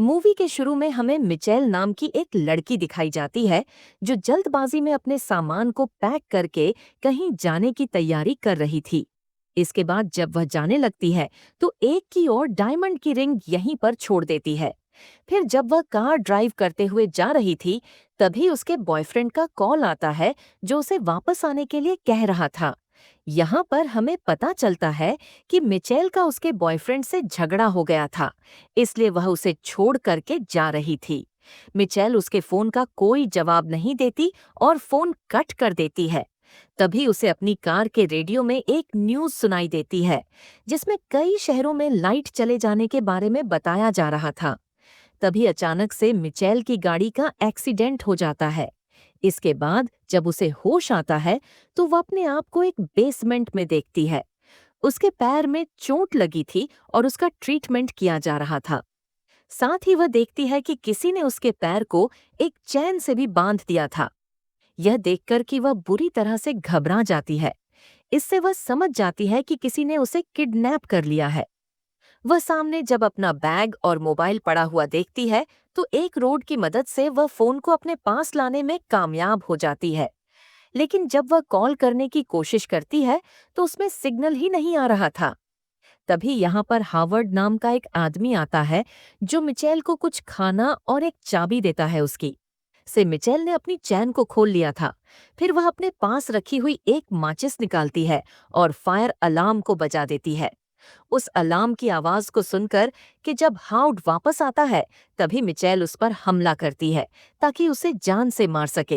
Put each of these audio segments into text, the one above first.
Movie के शुरू में हमें मिचेल नाम की एक लड़की दिखाई जाती है जो जल्दबाजी में अपने सामान को पैक करके कहीं जाने की तैयारी कर रही थी। इसके बाद जब वह जाने लगती है तो एक की ओर डायमंड की रिंग यहीं पर छोड़ देती है। फिर जब वह कार ड्राइव करते हुए जा रही थी तभी उसके बॉयफ्रेंड का कॉल आता है जो उसे वापस आने के लिए कह रहा था। यहाँ पर हमें पता चलता है कि मिचेल का उसके बॉयफ्रेंड से झगड़ा हो गया था, इसलिए वह उसे छोड़ करके जा रही थी। मिचेल उसके फोन का कोई जवाब नहीं देती और फोन कट कर देती है। तभी उसे अपनी कार के रेडियो में एक न्यूज सुनाई देती है जिसमें कई शहरों में लाइट चले जाने के बारे में बताया जा रहा था। तभी अचानक से मिचेल की गाड़ी का एक्सीडेंट हो जाता है। इसके बाद जब उसे होश आता है तो वह अपने आप को एक बेसमेंट में देखती है। उसके पैर में चोट लगी थी और उसका ट्रीटमेंट किया जा रहा था। साथ ही वह देखती है कि किसी ने उसके पैर को एक चैन से भी बांध दिया था। यह देखकर कि वह बुरी तरह से घबरा जाती है। इससे वह समझ जाती है कि किसी ने उसे किडनैप कर लिया है। वह सामने जब अपना बैग और मोबाइल पड़ा हुआ देखती है तो एक रोड की मदद से वह फोन को अपने पास लाने में कामयाब हो जाती है। लेकिन जब वह कॉल करने की कोशिश करती है तो उसमें सिग्नल ही नहीं आ रहा था। तभी यहाँ पर हावर्ड नाम का एक आदमी आता है जो मिचेल को कुछ खाना और एक चाबी देता है उसकी। से मिचेल ने अपनी चैन को खोल लिया था। फिर वह अपने पास रखी हुई एक माचिस निकालती है और फायर अलार्म को बजा देती है। उस अलार्म की आवाज को सुनकर कि जब हाउड वापस आता है तभी मिचेल उस पर हमला करती है ताकि उसे जान से मार सके।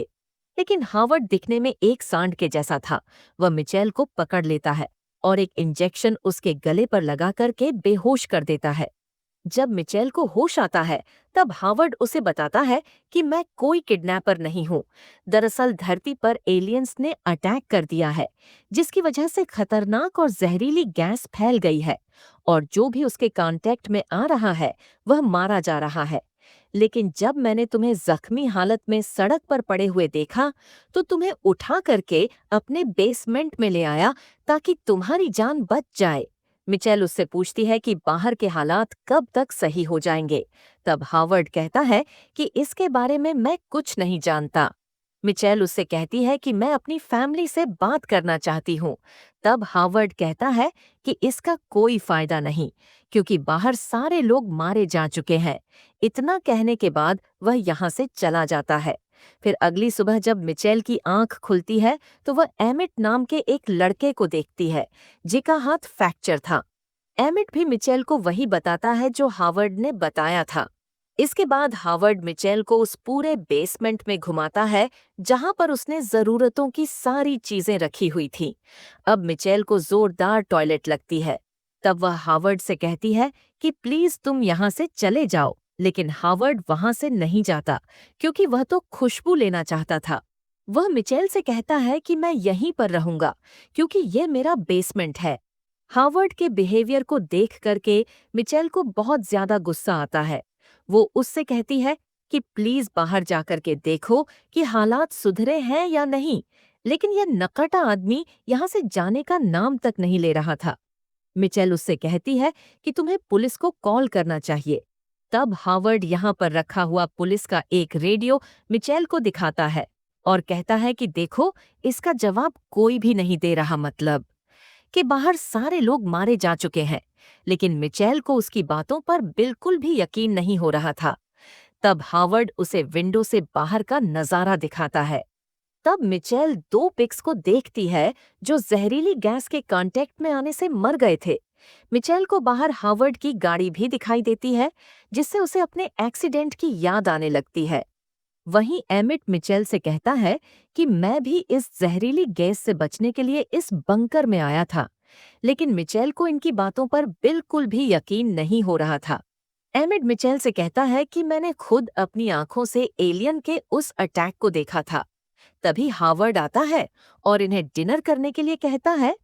लेकिन हावर्ड दिखने में एक सांड के जैसा था। वह मिचेल को पकड़ लेता है और एक इंजेक्शन उसके गले पर लगा करके बेहोश कर देता है। जब मिचेल को होश आता है तब हावर्ड उसे बताता है कि मैं कोई किडनैपर नहीं हूँ। दरअसल धरती पर एलियंस ने अटैक कर दिया है जिसकी वजह से खतरनाक और जहरीली गैस फैल गई है और जो भी उसके कांटेक्ट में आ रहा है वह मारा जा रहा है। लेकिन जब मैंने तुम्हें जख्मी हालत में सड़क पर पड़े हुए देखा तो तुम्हें उठा करके अपने बेसमेंट में ले आया ताकि तुम्हारी जान बच जाए। मिचेल उससे पूछती है कि बाहर के हालात कब तक सही हो जाएंगे। तब हावर्ड कहता है कि इसके बारे में मैं कुछ नहीं जानता। मिचेल उससे कहती है कि मैं अपनी फैमिली से बात करना चाहती हूँ। तब हावर्ड कहता है कि इसका कोई फायदा नहीं क्योंकि बाहर सारे लोग मारे जा चुके हैं। इतना कहने के बाद वह यहाँ से चला जाता है। फिर अगली सुबह जब मिचेल की आंख खुलती है तो वह एमिट नाम के एक लड़के को देखती है जिसका हाथ फ्रैक्चर था। एमिट भी मिचेल को वही बताता है जो हावर्ड ने बताया था। इसके बाद हावर्ड मिचेल को उस पूरे बेसमेंट में घुमाता है जहां पर उसने जरूरतों की सारी चीजें रखी हुई थीं। अब मिचेल को जोरदार टॉयलेट लगती है। तब वह हावर्ड से कहती है कि प्लीज तुम यहाँ से चले जाओ। लेकिन हावर्ड वहां से नहीं जाता क्योंकि वह तो खुशबू लेना चाहता था। वह मिचेल से कहता है कि मैं यहीं पर रहूंगा क्योंकि ये मेरा बेसमेंट है। हावर्ड के बिहेवियर को देख करके मिचेल को बहुत ज्यादा गुस्सा आता है। वो उससे कहती है कि प्लीज बाहर जाकर के देखो कि हालात सुधरे हैं या नहीं। लेकिन यह नकटा आदमी यहाँ से जाने का नाम तक नहीं ले रहा था। मिचेल उससे कहती है कि तुम्हें पुलिस को कॉल करना चाहिए। तब हावर्ड यहाँ पर रखा हुआ पुलिस का एक रेडियो मिचेल को दिखाता है और कहता है कि देखो इसका जवाब कोई भी नहीं दे रहा, मतलब कि बाहर सारे लोग मारे जा चुके हैं। लेकिन मिचेल को उसकी बातों पर बिल्कुल भी यकीन नहीं हो रहा था। तब हावर्ड उसे विंडो से बाहर का नजारा दिखाता है। तब मिचेल दो पिग्स को देखती है जो जहरीली गैस के कांटेक्ट में आने से मर गए थे। मिचेल को बाहर हावर्ड की गाड़ी भी दिखाई देती है जिससे उसे अपने एक्सीडेंट की याद आने लगती है। वहीं एमिट मिचेल से कहता है कि मैं भी इस जहरीली गैस से बचने के लिए इस बंकर में आया था। लेकिन मिचेल को इनकी बातों पर बिल्कुल भी यकीन नहीं हो रहा था। एमिट मिचेल से कहता है कि मैंने खुद अपनी आंखों से एलियन के उस अटैक को देखा था। तभी हावर्ड आता है और इन्हें डिनर करने के लिए कहता है।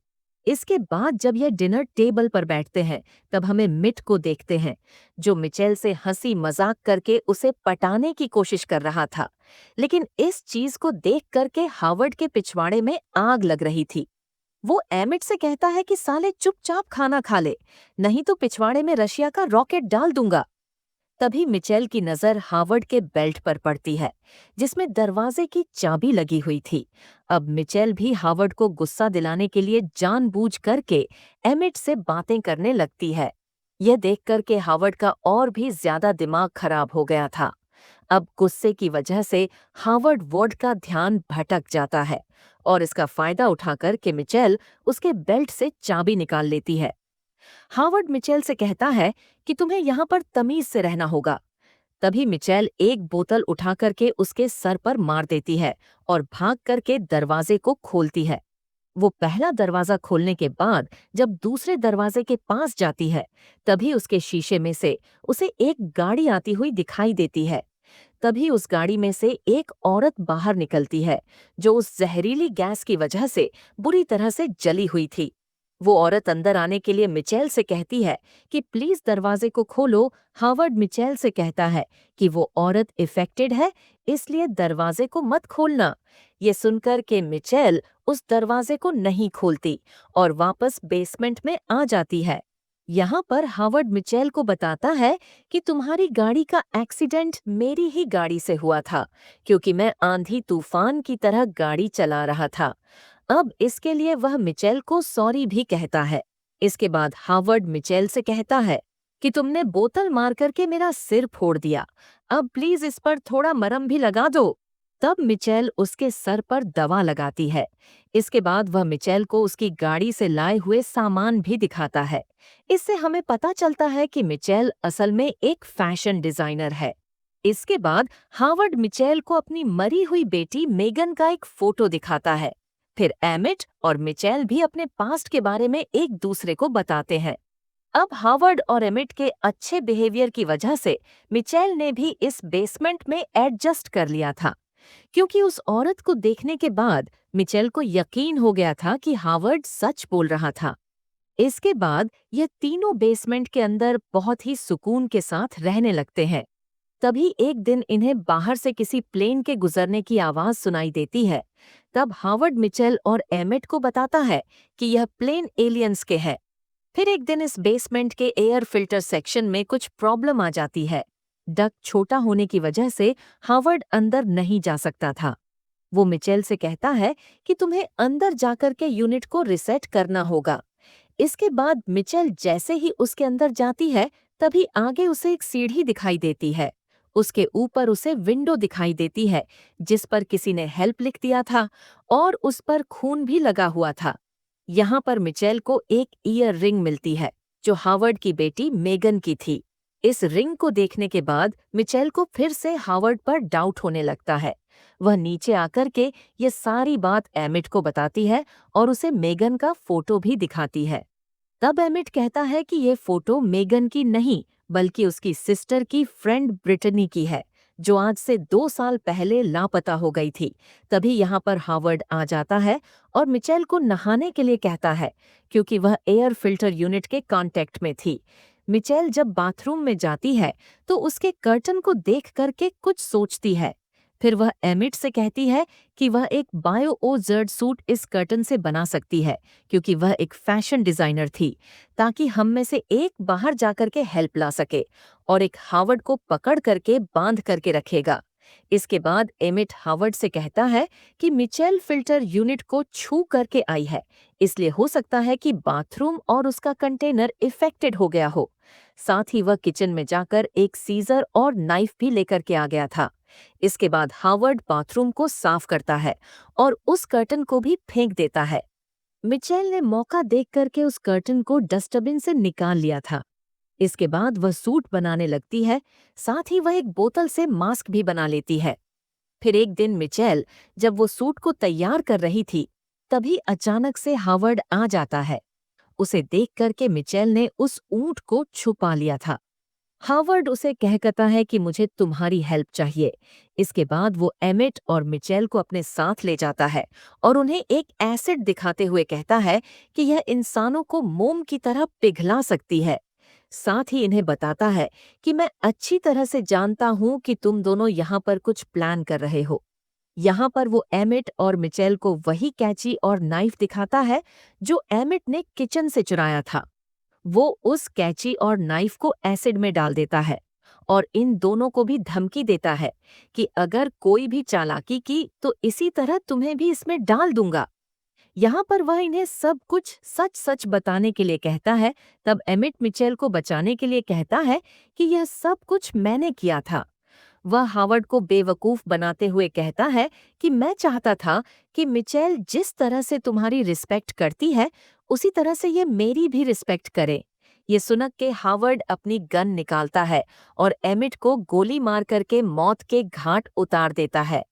इसके बाद जब यह डिनर टेबल पर बैठते हैं तब हमें मिट को देखते हैं जो मिचेल से हंसी मजाक करके उसे पटाने की कोशिश कर रहा था। लेकिन इस चीज को देख करके हावर्ड के पिछवाड़े में आग लग रही थी। वो एमिट से कहता है कि साले चुपचाप खाना खा ले, नहीं तो पिछवाड़े में रशिया का रॉकेट डाल दूंगा। तभी मिचेल की नजर हावर्ड के बेल्ट पर पड़ती है, जिसमें दरवाजे की चाबी लगी हुई थी। अब मिचेल भी हावर्ड को गुस्सा दिलाने के लिए जानबूझ करके एमिट से बातें करने लगती है। यह देखकर के हावर्ड का और भी ज्यादा दिमाग खराब हो गया था। अब गुस्से की वजह से हावर्ड वुड का ध्यान भटक जाता है और इसका फायदा उठाकर के मिचेल उसके बेल्ट से चाबी निकाल लेती है। हावर्ड मिचेल से कहता है कि तुम्हें यहाँ पर तमीज से रहना होगा। तभी मिचेल एक बोतल उठा करके उसके सर पर मार देती है और भाग करके दरवाजे को खोलती है। वो पहला दरवाजा खोलने के बाद जब दूसरे दरवाजे के पास जाती है, तभी उसके शीशे में से उसे एक गाड़ी आती हुई दिखाई देती है। तभी उस गाड़ी में से एक औरत बाहर निकलती है, जो उस जहरीली गैस की वजह से बुरी तरह से जली हुई थी। वो औरत अंदर आने के लिए मिचेल से कहती है कि प्लीज दरवाजे को खोलो। हावर्ड मिचेल से कहता है कि वो औरत इफेक्टेड है, इसलिए दरवाजे को मत खोलना। ये सुनकर के मिचेल उस दरवाजे को नहीं खोलती और वापस बेसमेंट में आ जाती है। यहाँ पर हावर्ड मिचेल को बताता है कि तुम्हारी गाड़ी का एक्सीडेंट मेरी ही गाड़ी से हुआ था, क्योंकि मैं आंधी तूफान की तरह गाड़ी चला रहा था। अब इसके लिए वह मिचेल को सॉरी भी कहता है। इसके बाद हावर्ड मिचेल से कहता है कि तुमने बोतल मार करके मेरा सिर फोड़ दिया, अब प्लीज इस पर थोड़ा मरहम भी लगा दो। तब मिचेल उसके सर पर दवा लगाती है। इसके बाद वह मिचेल को उसकी गाड़ी से लाए हुए सामान भी दिखाता है। इससे हमें पता चलता है कि मिचेल असल में एक फैशन डिजाइनर है। इसके बाद हावर्ड मिचेल को अपनी मरी हुई बेटी मेगन का एक फोटो दिखाता है। फिर एमिट और मिचेल भी अपने पास्ट के बारे में एक दूसरे को बताते हैं। अब हावर्ड और एमिट के अच्छे बिहेवियर की वजह से मिचेल ने भी इस बेसमेंट में एडजस्ट कर लिया था, क्योंकि उस औरत को देखने के बाद मिचेल को यकीन हो गया था कि हावर्ड सच बोल रहा था। इसके बाद ये तीनों बेसमेंट के अंदर बहुत ही सुकून के साथ रहने लगते हैं। तभी एक दिन इन्हें बाहर से किसी प्लेन के गुजरने की आवाज सुनाई देती है। तब हावर्ड मिचेल और एमिट को बताता है कि यह प्लेन एलियंस के है। फिर एक दिन इस बेसमेंट के एयर फिल्टर सेक्शन में कुछ प्रॉब्लम आ जाती है। डक छोटा होने की वजह से हावर्ड अंदर नहीं जा सकता था। वो मिचेल से कहता है कि तुम्हें अंदर जाकर के यूनिट को रिसेट करना होगा। इसके बाद मिचेल जैसे ही उसके अंदर जाती है, तभी आगे उसे एक सीढ़ी दिखाई देती है। उसके ऊपर उसे विंडो दिखाई देती है, जिस पर किसी ने हेल्प लिख दिया था और उस पर खून भी लगा हुआ था। यहाँ पर मिचेल को एक ईयर रिंग मिलती है, जो हावर्ड की बेटी मेगन की थी। इस रिंग को देखने के बाद मिचेल को फिर से हावर्ड पर डाउट होने लगता है। वह नीचे आकर के ये सारी बात एमिट को बताती है और उसे मेगन का फोटो भी दिखाती है। तब एमिट कहता है कि ये फोटो मेगन की नहीं, बल्कि उसकी सिस्टर की फ्रेंड ब्रिटनी की है, जो आज से 2 साल पहले लापता हो गई थी। तभी यहाँ पर हावर्ड आ जाता है और मिचेल को नहाने के लिए कहता है, क्योंकि वह एयर फिल्टर यूनिट के कांटेक्ट में थी। मिचेल जब बाथरूम में जाती है तो उसके कर्टन को देख करके कुछ सोचती है। फिर वह एमिट से कहती है कि वह एक बायो-ओ-जर्ड सूट इस कर्टन से बना सकती है, क्योंकि वह एक फैशन डिजाइनर थी, ताकि हम में से एक बाहर जाकर के हेल्प ला सके और एक हावर्ड को पकड़ करके बांध करके रखेगा। इसके बाद एमिट हावर्ड से कहता है कि मिचेल फिल्टर यूनिट को छू करके आई है, इसलिए हो सकता है कि बाथरूम और उसका कंटेनर इफेक्टेड हो गया हो। साथ ही वह किचन में जाकर एक सीजर और नाइफ भी लेकर के आ गया था। इसके बाद हावर्ड बाथरूम को साफ करता है और उस कर्टन को भी फेंक देता है। मिचेल ने मौका देख करके उस कर्टन को डस्टबिन से निकाल लिया था। इसके बाद वह सूट बनाने लगती है, साथ ही वह एक बोतल से मास्क भी बना लेती है। फिर एक दिन मिचेल जब वो सूट को तैयार कर रही थी, तभी अचानक से हावर्ड आ जाता है। उसे देख करके मिचेल ने उस ऊंट को छुपा लिया था। हावर्ड उसे कहता है कि मुझे तुम्हारी हेल्प चाहिए। इसके बाद वो एमिट और मिचेल को अपने साथ ले जाता है और उन्हें एक एसिड दिखाते हुए कहता है कि यह इंसानों को मोम की तरह पिघला सकती है। साथ ही इन्हें बताता है कि मैं अच्छी तरह से जानता हूं कि तुम दोनों यहाँ पर कुछ प्लान कर रहे हो। यहाँ पर वो एमिट और मिचेल को वही कैंची और नाइफ दिखाता है जो एमिट ने किचन से चुराया था। वो उस कैंची और नाइफ को एसिड में डाल देता है और इन दोनों को भी धमकी देता है कि अगर कोई भी चालाकी की तो इसी तरह तुम्हें भी इसमें डाल दूंगा। यहाँ पर वह इन्हें सब कुछ सच सच बताने के लिए कहता है। तब एमिट मिचेल को बचाने के लिए कहता है कि यह सब कुछ मैंने किया था। वह हावर्ड को बेवकूफ बनाते हुए कहता है कि मैं चाहता था कि मिचेल जिस तरह से तुम्हारी रिस्पेक्ट करती है उसी तरह से ये मेरी भी रिस्पेक्ट करे। ये सुनक के हावर्ड अपनी गन निकालता है और एमिट को गोली मार करके मौत के घाट उतार देता है।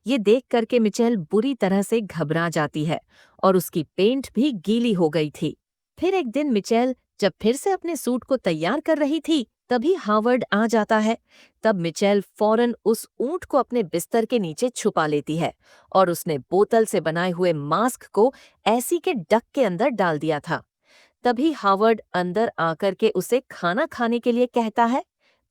ये देख करके मिचेल बुरी तरह से घबरा जाती है और उसकी पेंट भी गीली हो गई थी। फिर एक दिन मिचेल जब फिर से अपने सूट को तैयार कर रही थी तभी हावर्ड आ जाता है। तब मिचेल फौरन उस ऊंट को अपने बिस्तर के नीचे छुपा लेती है और उसने बोतल से बनाए हुए मास्क को ऐसी के डक के अंदर डाल दिया था। तभी हावर्ड अंदर आकर के उसे खाना खाने के लिए कहता है।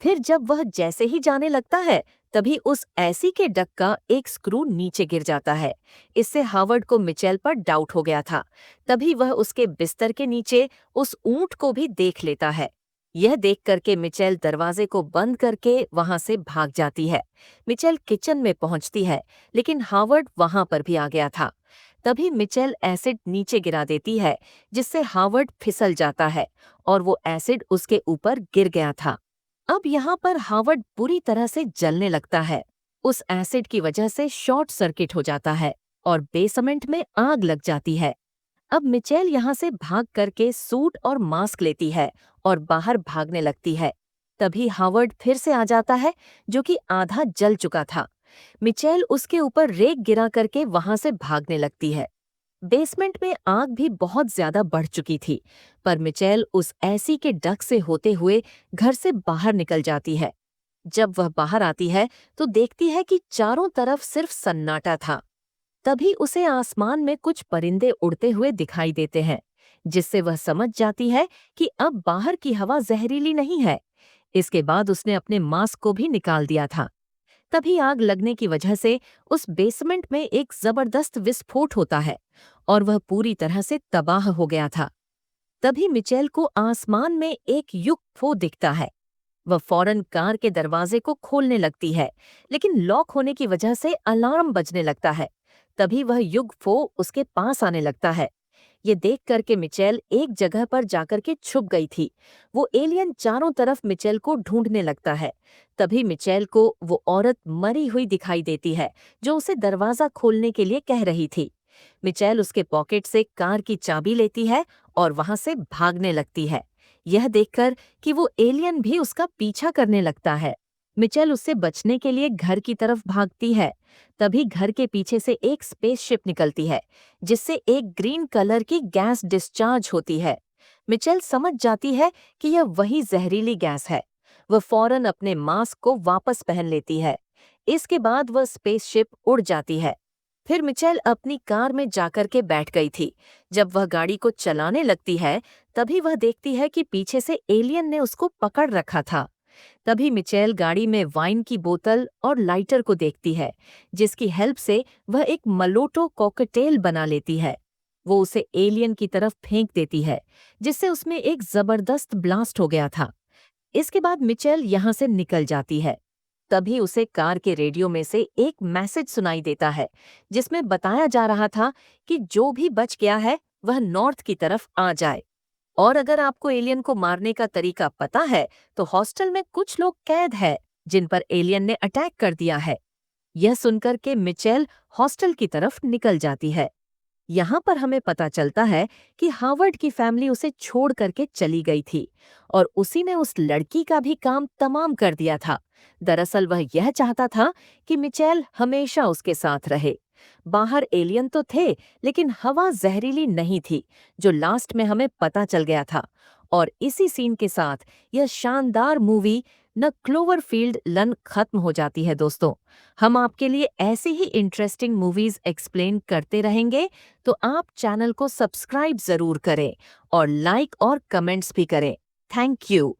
फिर जब वह जैसे ही जाने लगता है तभी उस ऐसी के डक का एक स्क्रू नीचे गिर जाता है। इससे हावर्ड को मिचेल पर डाउट हो गया था। तभी वह उसके बिस्तर के नीचे उस ऊंट को भी देख लेता है। यह देख करके मिचेल दरवाजे को बंद करके वहां से भाग जाती है। मिचेल किचन में पहुंचती है लेकिन हावर्ड वहां पर भी आ गया था। तभी मिचेल एसिड नीचे गिरा देती है जिससे हावर्ड फिसल जाता है और वो एसिड उसके ऊपर गिर गया था। अब यहाँ पर हावर्ड बुरी तरह से जलने लगता है। उस एसिड की वजह से शॉर्ट सर्किट हो जाता है और बेसमेंट में आग लग जाती है। अब मिचेल यहाँ से भाग करके सूट और मास्क लेती है और बाहर भागने लगती है। तभी हावर्ड फिर से आ जाता है जो कि आधा जल चुका था। मिचेल उसके ऊपर रेत गिरा करके वहां से भागने लगती है। बेसमेंट में आग भी बहुत ज्यादा बढ़ चुकी थी, पर मिचेल उस ऐसी के डक से होते हुए घर से बाहर निकल जाती है। जब वह बाहर आती है तो देखती है कि चारों तरफ सिर्फ सन्नाटा था। तभी उसे आसमान में कुछ परिंदे उड़ते हुए दिखाई देते हैं, जिससे वह समझ जाती है कि अब बाहर की हवा जहरीली नहीं है। इसके बाद उसने अपने मास्क को भी निकाल दिया था। तभी आग लगने की वजह से उस बेसमेंट में एक जबरदस्त विस्फोट होता है और वह पूरी तरह से तबाह हो गया था। तभी मिचेल को आसमान में एक यूएफओ दिखता है। वह फौरन कार के दरवाजे को खोलने लगती है, लेकिन लॉक होने की वजह से अलार्म बजने लगता है। तभी वह यूएफओ उसके पास आने लगता है। ये देख करके मिचेल एक जगह पर जाकर के छुप गई थी। वो एलियन चारों तरफ मिचेल को ढूंढने लगता है। तभी मिचेल को वो औरत मरी हुई दिखाई देती है जो उसे दरवाजा खोलने के लिए कह रही थी। मिचेल उसके पॉकेट से कार की चाबी लेती है और वहां से भागने लगती है, यह देखकर कि वो एलियन भी उसका पीछा करने लगता है। मिचेल उससे बचने के लिए घर की तरफ भागती है। तभी घर के पीछे से एक स्पेसशिप निकलती है जिससे एक ग्रीन कलर की गैस डिस्चार्ज होती है। मिचेल समझ जाती है कि यह वही जहरीली गैस है। वह फौरन अपने मास्क को वापस पहन लेती है। इसके बाद वह स्पेसशिप उड़ जाती है। फिर मिचेल अपनी कार में जाकर के बैठ गई थी। जब वह गाड़ी को चलाने लगती है तभी वह देखती है कि पीछे से एलियन ने उसको पकड़ रखा था। तभी मिचेल गाड़ी में वाइन की बोतल और लाइटर को देखती है, जिसकी हेल्प से वह एक मलोटो कॉकटेल बना लेती है। वो उसे एलियन की तरफ फेंक देती है, जिससे उसमें एक जबरदस्त ब्लास्ट हो गया था। इसके बाद मिचेल यहाँ से निकल जाती है। तभी उसे कार के रेडियो में से एक मैसेज सुनाई देता है, जिसमें बताया जा रहा था कि जो भी बच गया है वह नॉर्थ की तरफ आ जाए। और अगर आपको एलियन को मारने का तरीका पता है तो हॉस्टल में कुछ लोग कैद है जिन पर एलियन ने अटैक कर दिया है। यह सुनकर के मिचेल हॉस्टल की तरफ निकल जाती है। यहाँ पर हमें पता चलता है कि हावर्ड की फैमिली उसे छोड़ करके चली गई थी और उसी ने उस लड़की का भी काम तमाम कर दिया था। दरअसल वह यह चाहता था कि मिचेल हमेशा उसके साथ रहे। बाहर एलियन तो थे लेकिन हवा जहरीली नहीं थी, जो लास्ट में हमें पता चल गया था। और इसी सीन के साथ यह शानदार मूवी न क्लोवरफील्ड लन खत्म हो जाती है। दोस्तों, हम आपके लिए ऐसी ही इंटरेस्टिंग मूवीज एक्सप्लेन करते रहेंगे, तो आप चैनल को सब्सक्राइब जरूर करें और लाइक और कमेंट्स भी करें। Thank you.